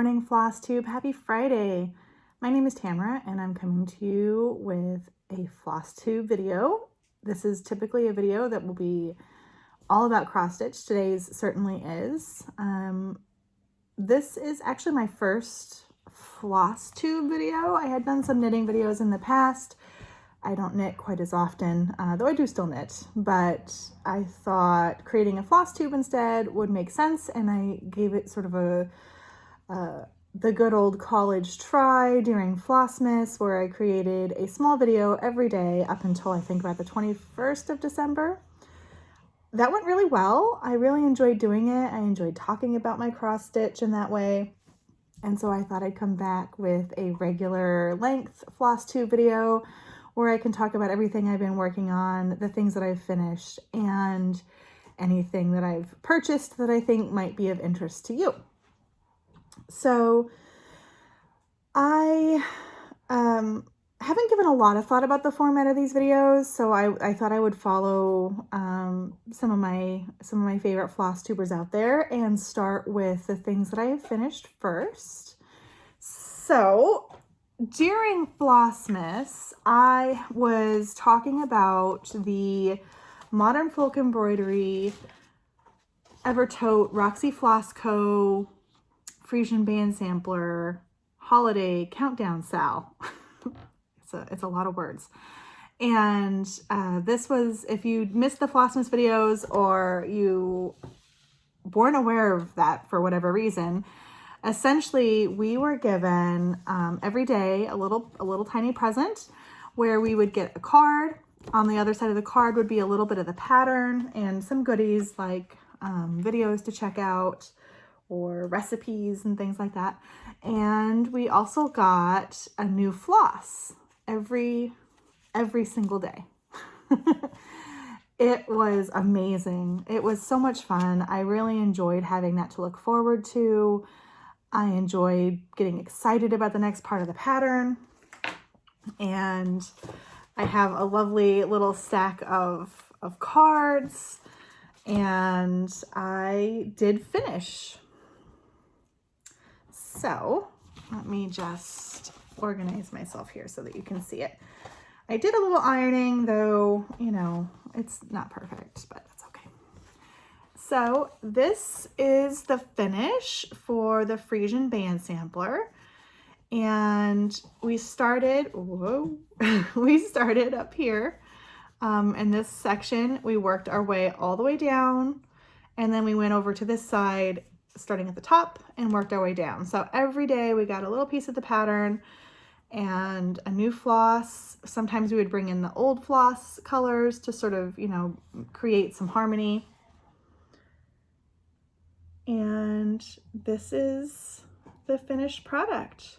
morning, Flosstube. Happy Friday. My name is Tamara, and I'm coming to you with a Flosstube video. This is typically a video that will be all about cross stitch. Today's certainly is. This is actually my first Flosstube video. I had done some knitting videos in the past. I don't knit quite as often, though I do still knit, but I thought creating a Flosstube instead would make sense, and I gave it sort of the good old college try during Flossmas, where I created a small video every day up until I think about the 21st of December. That went really well. I really enjoyed doing it. I enjoyed talking about my cross stitch in that way. And so I thought I'd come back with a regular length Flosstube video where I can talk about everything I've been working on, the things that I've finished, and anything that I've purchased that I think might be of interest to you. So I haven't given a lot of thought about the format of these videos, so I thought I would follow some of my favorite Flosstubers out there and start with the things that I have finished first. So during Flossmas, I was talking about the Modern Folk Embroidery Evertote Roxy Floss Co. Frisian Band Sampler Holiday Countdown Sal. It's a lot of words. And this was, if you missed the Flossmas videos or you weren't aware of that for whatever reason, essentially we were given every day a little tiny present where we would get a card. On the other side of the card would be a little bit of the pattern and some goodies like videos to check out or recipes and things like that. And we also got a new floss every single day. It was amazing. It was so much fun. I really enjoyed having that to look forward to. I enjoyed getting excited about the next part of the pattern. And I have a lovely little stack of cards, and I did finish. So let me just organize myself here so that you can see it. I did a little ironing, though, you know, it's not perfect, but that's okay. So this is the finish for the Frisian Band Sampler. And we started, we started up here in this section. We worked our way all the way down, and then we went over to this side starting at the top and worked our way down. So every day we got a little piece of the pattern and a new floss. Sometimes we would bring in the old floss colors to sort of, you know, create some harmony. And this is the finished product.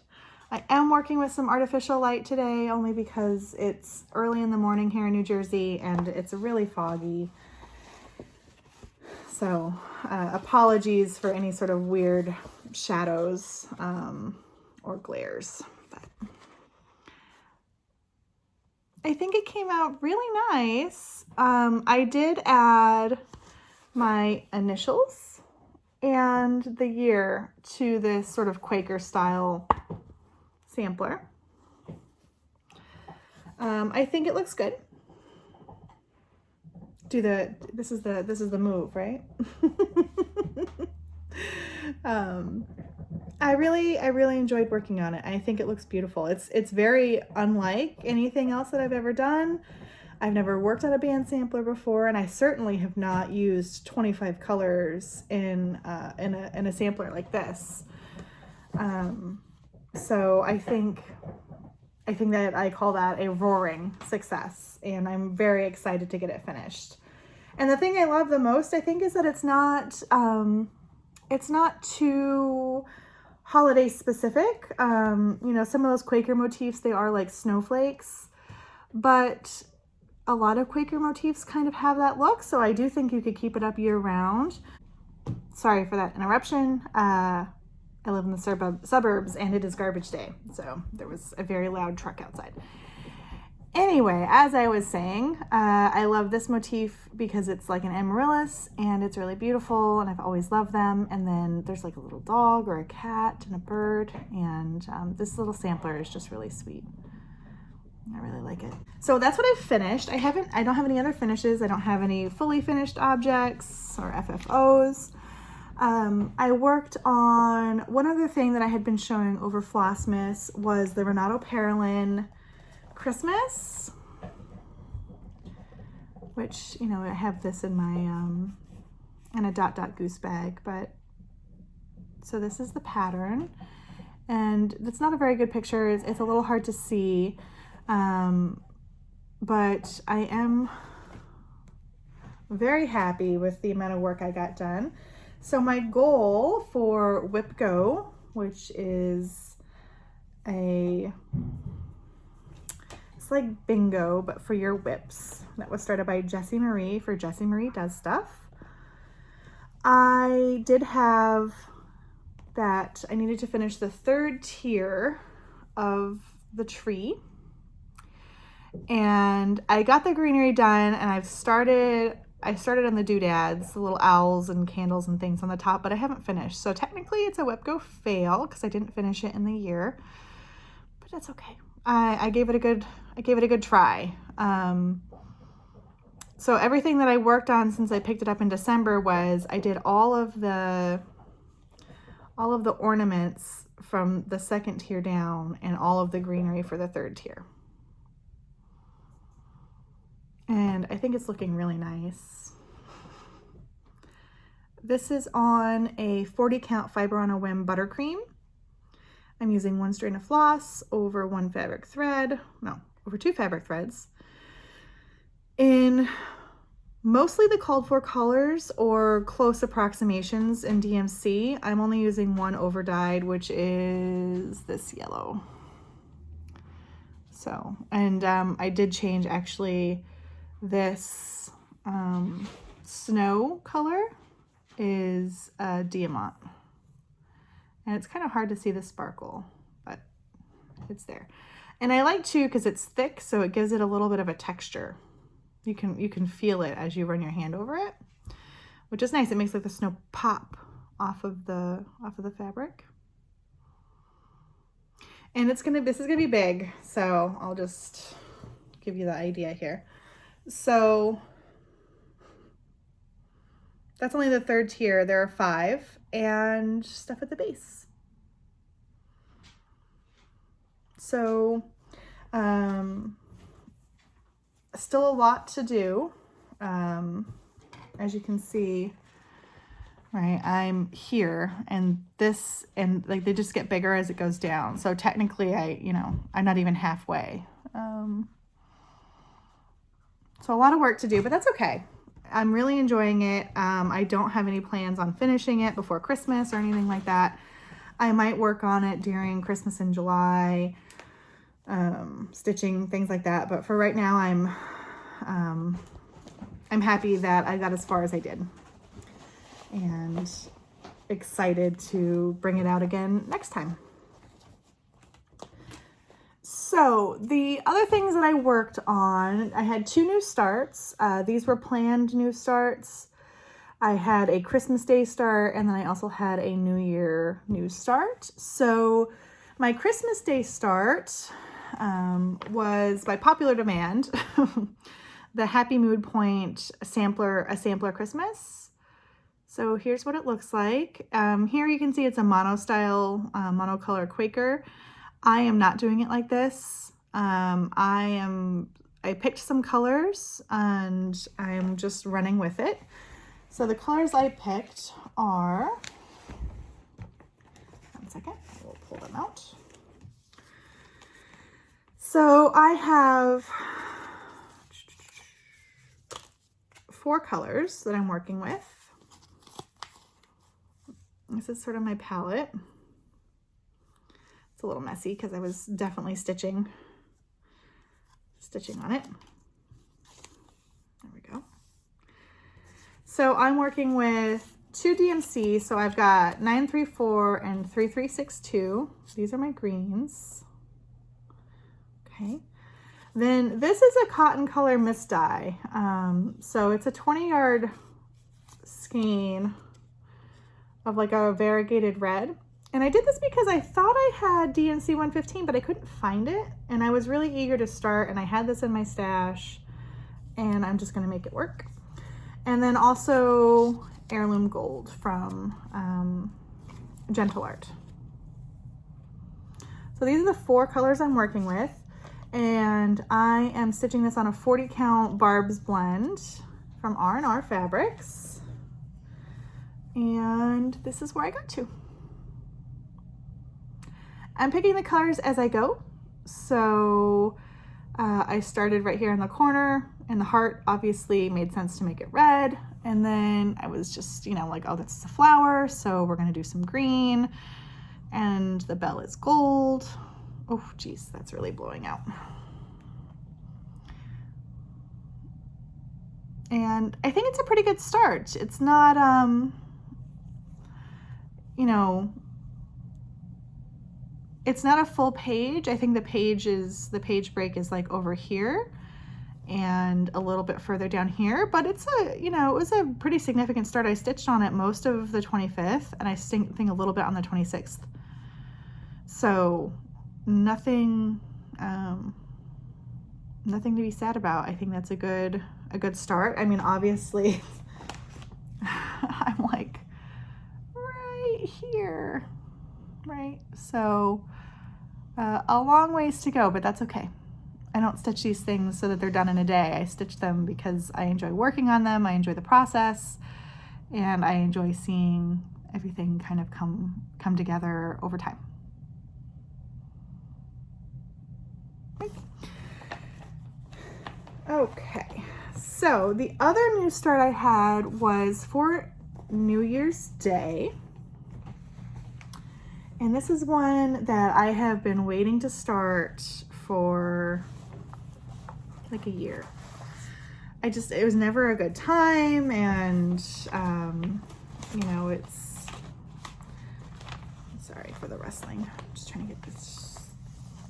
I am working with some artificial light today only because it's early in the morning here in New Jersey and it's really foggy. So apologies for any sort of weird shadows or glares. But I think it came out really nice. I did add my initials and the year to this sort of Quaker style sampler. I think it looks good. This is the move, right? I really enjoyed working on it. I think it looks beautiful. It's very unlike anything else that I've ever done. I've never worked on a band sampler before, and I certainly have not used 25 colors in a sampler like this. So I think that I call that a roaring success, and I'm very excited to get it finished. And the thing I love the most, I think, is that it's not too holiday specific. You know, some of those Quaker motifs, they are like snowflakes, but a lot of Quaker motifs kind of have that look. So I do think you could keep it up year round. Sorry for that interruption. I live in the suburbs and it is garbage day. So there was a very loud truck outside. Anyway, as I was saying, I love this motif because it's like an amaryllis and it's really beautiful and I've always loved them. And then there's like a little dog or a cat and a bird, and this little sampler is just really sweet. I really like it. So that's what I've finished. I don't have any other finishes. I don't have any fully finished objects or FFOs. I worked on one other thing that I had been showing over Flossmas was the Renato Parolin Christmas, which, you know, I have this in my in a dot dot goose bag. But so this is the pattern, and it's not a very good picture. It's a little hard to see, but I am very happy with the amount of work I got done. So my goal for Whip Go, which is it's like bingo, but for your whips. That was started by Jessie Marie for Jessie Marie Does Stuff. I did have that I needed to finish the third tier of the tree. And I got the greenery done, and I started on the doodads, the little owls and candles and things on the top, but I haven't finished. So technically it's a Whip Go fail because I didn't finish it in the year, but that's okay. I gave it a good try. So everything that I worked on since I picked it up in December was I did all of the ornaments from the second tier down and all of the greenery for the third tier. And I think it's looking really nice. This is on a 40 count Fiber on a Whim buttercream. I'm using 1 strain of floss over 1 fabric thread, no, over 2 fabric threads, in mostly the called for colors or close approximations in DMC. I'm only using one over dyed, which is this yellow. So, and I did change actually this snow color is a diamant. And it's kind of hard to see the sparkle, but it's there. And I like too because it's thick, so it gives it a little bit of a texture. You can feel it as you run your hand over it, which is nice. It makes like the snow pop off of the fabric. And this is gonna be big, so I'll just give you the idea here. So that's only the third tier. There are 5 and stuff at the base. So still a lot to do. As you can see, right, I'm here, and this, and like they just get bigger as it goes down. So technically I'm not even halfway. So a lot of work to do, but that's okay. I'm really enjoying it. I don't have any plans on finishing it before Christmas or anything like that. I might work on it during Christmas in July, stitching, things like that. But for right now, I'm happy that I got as far as I did, and excited to bring it out again next time. So the other things that I worked on, I had 2 new starts. These were planned new starts. I had a Christmas Day start, and then I also had a New Year new start. So my Christmas Day start was, by popular demand, the Happy Mood Point a sampler Christmas. So here's what it looks like. Here you can see it's a mono-style, monocolor Quaker. I am not doing it like this. I picked some colors and I'm just running with it. So the colors I picked are, one second, I will pull them out. So I have 4 colors that I'm working with. This is sort of my palette. A little messy because I was definitely stitching on it. There we go. So I'm working with 2 DMC. So I've got 934 and 3362. These are my greens. Okay. Then this is a cotton color mist dye. So it's a 20-yard skein of like a variegated red. And I did this because I thought I had DNC 115, but I couldn't find it. And I was really eager to start, and I had this in my stash, and I'm just gonna make it work. And then also Heirloom Gold from Gentle Art. So these are the 4 colors I'm working with, and I am stitching this on a 40 count Barb's blend from R&R Fabrics. And this is where I got to. I'm picking the colors as I go. So I started right here in the corner, and the heart obviously made sense to make it red. And then I was just, you know, like, oh, that's a flower, so we're gonna do some green. And the bell is gold. Oh, geez, that's really blowing out. And I think it's a pretty good start. It's not, you know, it's not a full page. I think the page break is like over here and a little bit further down here, but it's a, you know, it was a pretty significant start. I stitched on it most of the 25th, and I think a little bit on the 26th. So nothing nothing to be sad about. I think that's a good start. I mean, obviously I'm like right here, right? So a long ways to go, but that's okay. I don't stitch these things so that they're done in a day. I stitch them because I enjoy working on them, I enjoy the process, and I enjoy seeing everything kind of come together over time. Okay, so the other new start I had was for New Year's Day. And this is one that I have been waiting to start for like a year. It was never a good time, and you know, sorry for the rustling. I'm just trying to get this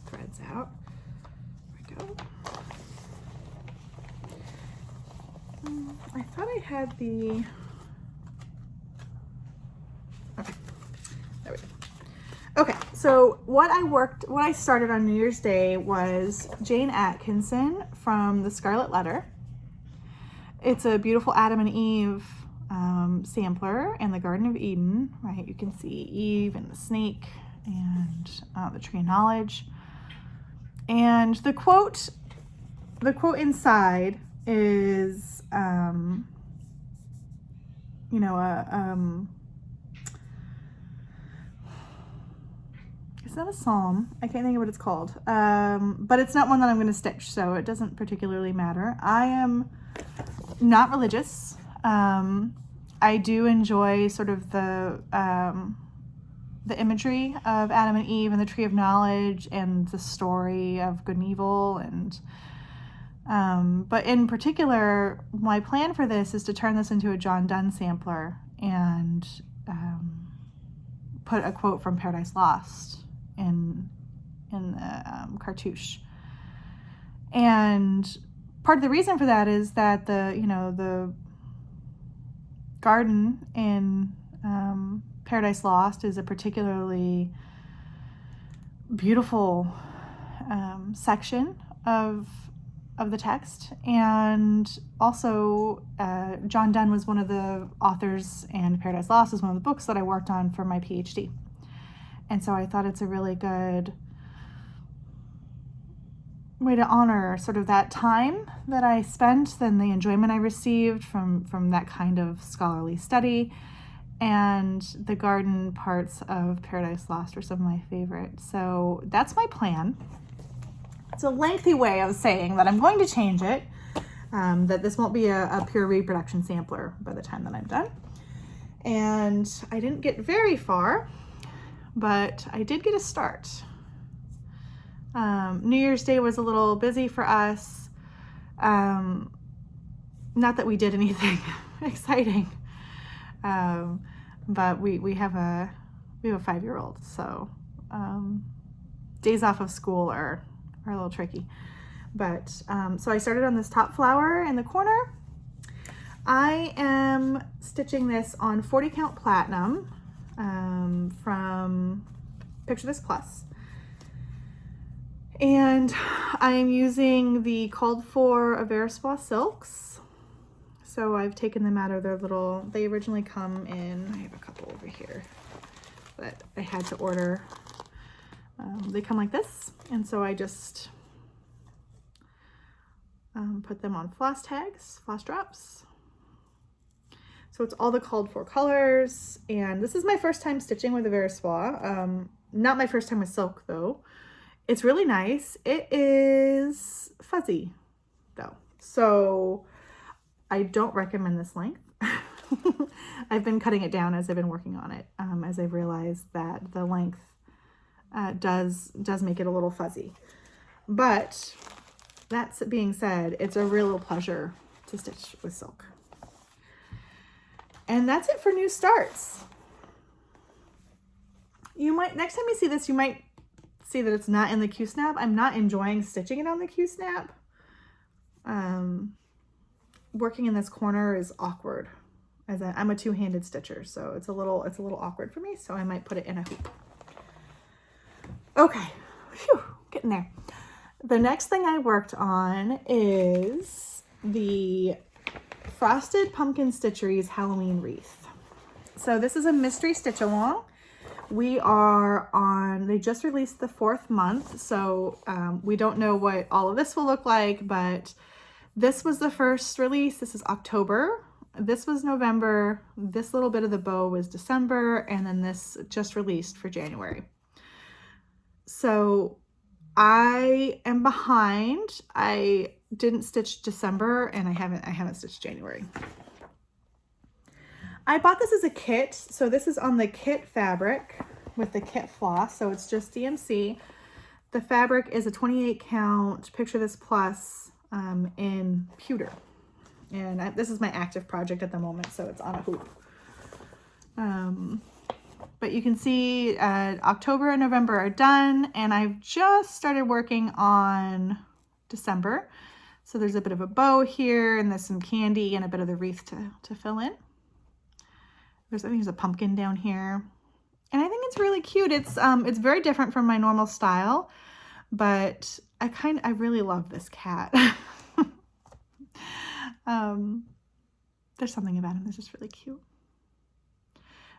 threads out. There we go. I thought I had the, okay, there we go. Okay, so what I started on New Year's Day was Jane Atkinson from the Scarlet Letter. It's a beautiful Adam and Eve sampler in the Garden of Eden, right? You can see Eve and the snake and the tree of knowledge. And the quote inside is, you know, it's not a psalm. I can't think of what it's called. But it's not one that I'm going to stitch, so it doesn't particularly matter. I am not religious. I do enjoy sort of the imagery of Adam and Eve and the tree of knowledge and the story of good and evil, and but in particular, my plan for this is to turn this into a John Donne sampler and put a quote from Paradise Lost in the cartouche. And part of the reason for that is that the garden in Paradise Lost is a particularly beautiful section of the text, and also John Donne was one of the authors, and Paradise Lost is one of the books that I worked on for my PhD. And so I thought it's a really good way to honor sort of that time that I spent and the enjoyment I received from that kind of scholarly study. And the garden parts of Paradise Lost are some of my favorites. So that's my plan. It's a lengthy way of saying that I'm going to change it, that this won't be a pure reproduction sampler by the time that I'm done. And I didn't get very far, but I did get a start. New Year's Day was a little busy for us. Not that we did anything exciting, but we have a 5-year-old, so days off of school are a little tricky. But so I started on this top flower in the corner. I am stitching this on 40 count platinum from Picture This Plus. And I am using the called for Verspa silks. So I've taken them out of their little, they originally come in, I have a couple over here that I had to order. They come like this. And so I just put them on floss tags, floss drops. So it's all the called for colors. And this is my first time stitching with a Verspa. Not my first time with silk though. It's really nice. It is fuzzy though. So I don't recommend this length. I've been cutting it down as I've been working on it, as I've realized that the length does make it a little fuzzy. But that being said, it's a real pleasure to stitch with silk. And that's it for new starts. You might, next time you see this, you might see that it's not in the Q-snap. I'm not enjoying stitching it on the Q-snap. Working in this corner is awkward, as I'm a two-handed stitcher, so it's a little awkward for me, so I might put it in a hoop. Okay, phew, getting there. The next thing I worked on is the Frosted Pumpkin Stitchery's Halloween Wreath. So this is a mystery stitch along. We are on, they just released the 4th month, so we don't know what all of this will look like, but this was the first release. This is October. This was November. This little bit of the bow was December, and then this just released for January. So I am behind. I didn't stitch December, and I haven't stitched January. I bought this as a kit. So this is on the kit fabric with the kit floss. So it's just DMC. The fabric is a 28 count Picture This Plus in pewter. And this is my active project at the moment, so it's on a hoop. But you can see October and November are done, and I've just started working on December. So there's a bit of a bow here, and there's some candy and a bit of the wreath to fill in. I think there's a pumpkin down here. And I think it's really cute. It's very different from my normal style, but I really love this cat. There's something about him that's just really cute.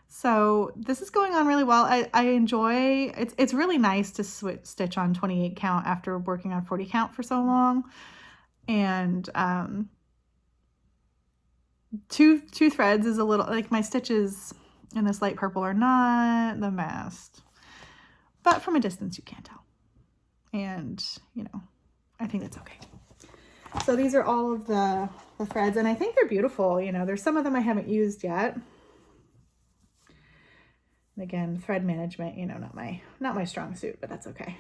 So this is going on really well. I enjoy, it's really nice to stitch on 28 count after working on 40 count for so long. And two threads is a little, like my stitches in this light purple are not the best, but from a distance you can't tell. And, you know, I think that's okay. So these are all of the threads, and I think they're beautiful. You know, there's some of them I haven't used yet. And again, thread management, you know, not my strong suit, but that's okay.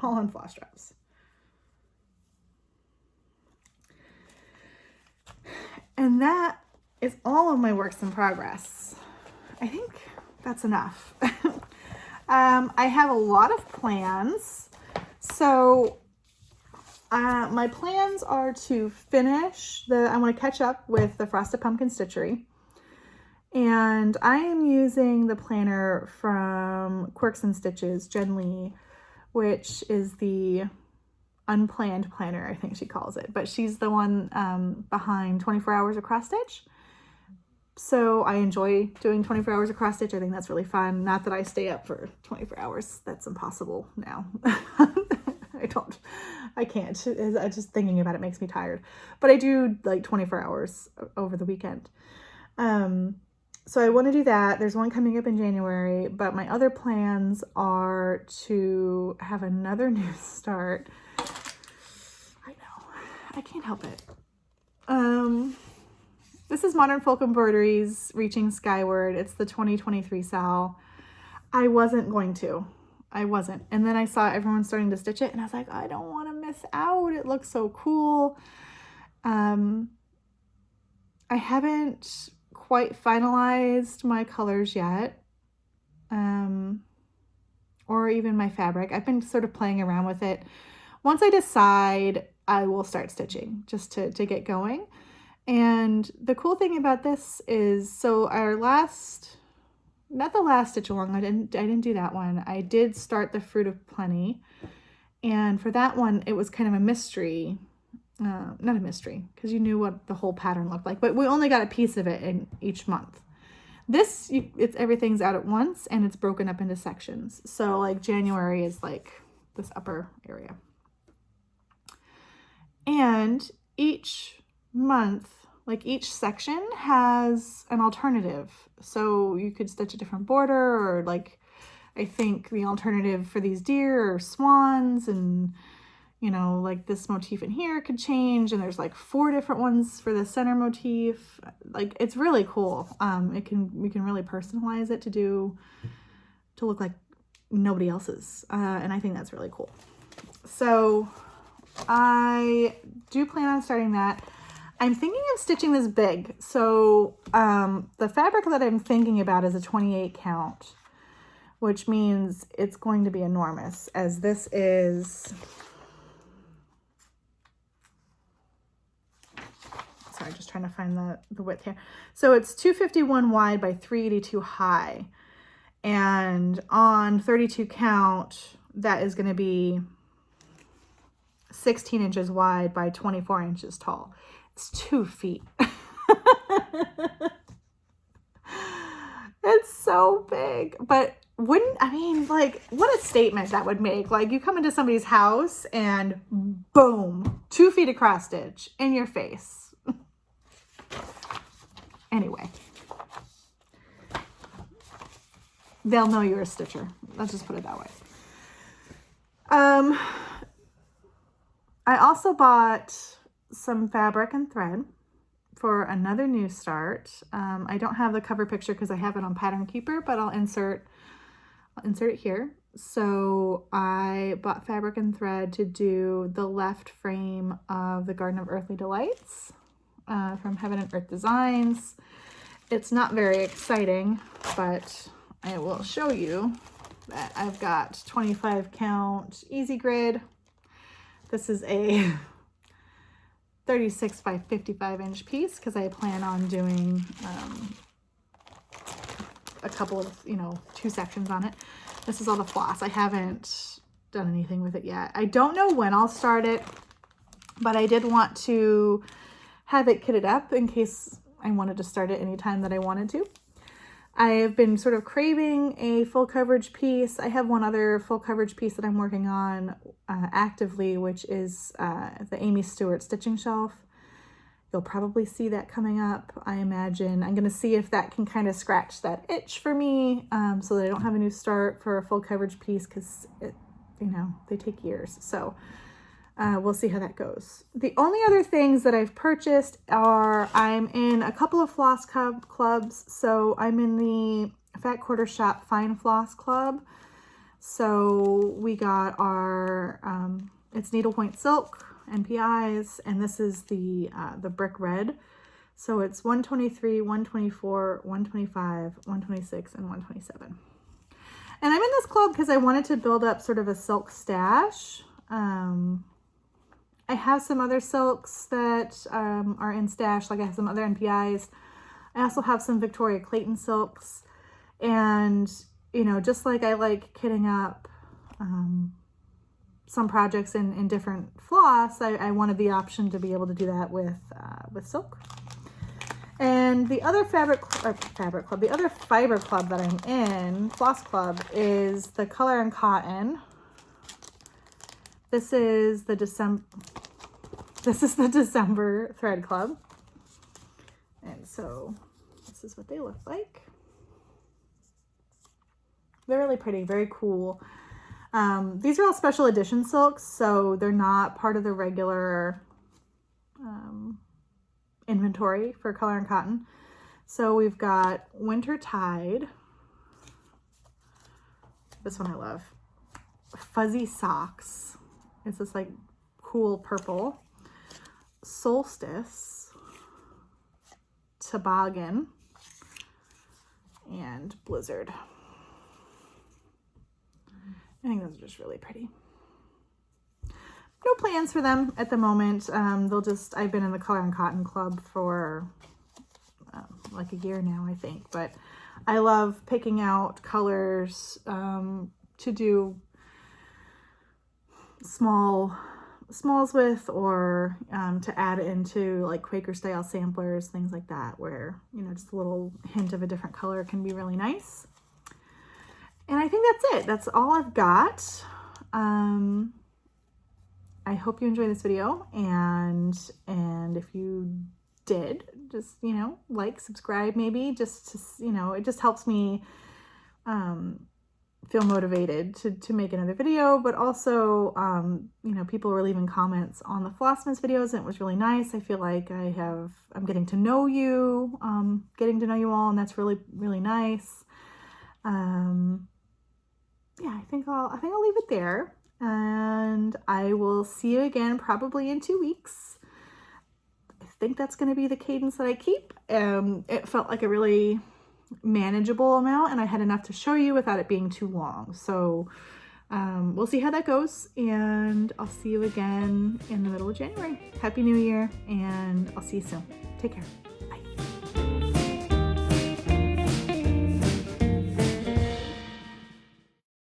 All on floss drops. And that is all of my works in progress. I think that's enough. I have a lot of plans. So my plans are to finish I want to catch up with the Frosted Pumpkin Stitchery. And I am using the planner from Quirks and Stitches, Jen Lee, which is the unplanned planner, I think she calls it. But she's the one behind 24 Hours of Cross Stitch. So I enjoy doing 24 hours of cross stitch. I think that's really fun. Not that I stay up for 24 hours. That's impossible now. I can't. Just thinking about it makes me tired. But I do like 24 hours over the weekend. So I want to do that. There's one coming up in January, but my other plans are to have another new start. I know, I can't help it. This is Modern Folk Embroideries Reaching Skyward. It's the 2023 Sal. I wasn't going to. And then I saw everyone starting to stitch it, and I was like, I don't want to miss out. It looks so cool. I haven't quite finalized my colors yet, or even my fabric. I've been sort of playing around with it. once I decide, I will start stitching just to get going. And the cool thing about this is, so our last, not the last stitch along, I didn't do that one. I did start the Fruit of Plenty. And for that one, it was kind of a mystery. Not a mystery, because you knew what the whole pattern looked like, but we only got a piece of it in each month. This, everything's out at once, and it's broken up into sections. So like January is like this upper area. And each month, like each section has an alternative. So you could stitch a different border, or like, I think the alternative for these deer are swans, and you know, like this motif in here could change, and there's like 4 different ones for the center motif. Like, it's really cool. We can really personalize it to look like nobody else's, and I think that's really cool. So I do plan on starting that. I'm thinking of stitching this big. So the fabric that I'm thinking about is a 28 count, which means it's going to be enormous, as this is, sorry, just trying to find the width here. So it's 251 wide by 382 high. And on 32 count, that is going to be 16 inches wide by 24 inches tall. It's 2 feet. It's so big. But I mean, like, what a statement that would make. Like, you come into somebody's house and boom, 2 feet of cross stitch in your face. Anyway, they'll know you're a stitcher. Let's just put it that way. I also bought some fabric and thread for another new start. I don't have the cover picture because I have it on Pattern Keeper, but I'll insert it here. So I bought fabric and thread to do the left frame of the Garden of Earthly Delights from Heaven and Earth Designs. It's not very exciting, but I will show you that I've got 25 count easy grid. This is a 36 by 55 inch piece because I plan on doing a couple of, 2 sections on it. This is all the floss. I haven't done anything with it yet. I don't know when I'll start it, but I did want to have it kitted up in case I wanted to start it anytime that I wanted to. I have been sort of craving a full coverage piece. I have one other full coverage piece that I'm working on actively, which is the Amy Stewart stitching shelf. You'll probably see that coming up, I imagine. I'm going to see if that can kind of scratch that itch for me, so that I don't have a new start for a full coverage piece, because they take years. So we'll see how that goes. The only other things that I've purchased are, I'm in a couple of floss clubs. So I'm in the Fat Quarter Shop Fine Floss Club. So we got our, it's needlepoint silk, NPIs, and this is the brick red. So it's 123, 124, 125, 126, and 127. And I'm in this club because I wanted to build up sort of a silk stash. I have some other silks that are in stash, like I have some other NPIs. I also have some Victoria Clayton silks. And, just like I like kitting up some projects in different floss, I wanted the option to be able to do that with silk. And the other the other fiber club that I'm in, floss club, is the Color and Cotton. This is the December thread club. And so this is what they look like. They're really pretty, very cool. These are all special edition silks, so they're not part of the regular inventory for Color and Cotton. So we've got Winter Tide. This one I love. Fuzzy Socks. It's this like cool purple. Solstice, Toboggan, and Blizzard. I think those are just really pretty. no plans for them at the moment. I've been in the Color and Cotton Club for like a year now, I think, but I love picking out colors to do smalls with, or to add into like Quaker style samplers, things like that, where, you know, just a little hint of a different color can be really nice. And I think that's it. That's all I've got. I hope you enjoyed this video, and if you did, just, you know, like, subscribe, maybe, just to, you know, it just helps me feel motivated to make another video. But also, you know, people were leaving comments on the Flossmas videos, and it was really nice. I feel like I'm getting to know you, all, and that's really, really nice. Yeah, I think I'll leave it there, and I will see you again probably in 2 weeks. I think that's going to be the cadence that I keep. It felt like a really manageable amount, and I had enough to show you without it being too long. So we'll see how that goes, and I'll see you again in the middle of January. Happy New Year, and I'll see you soon. Take care.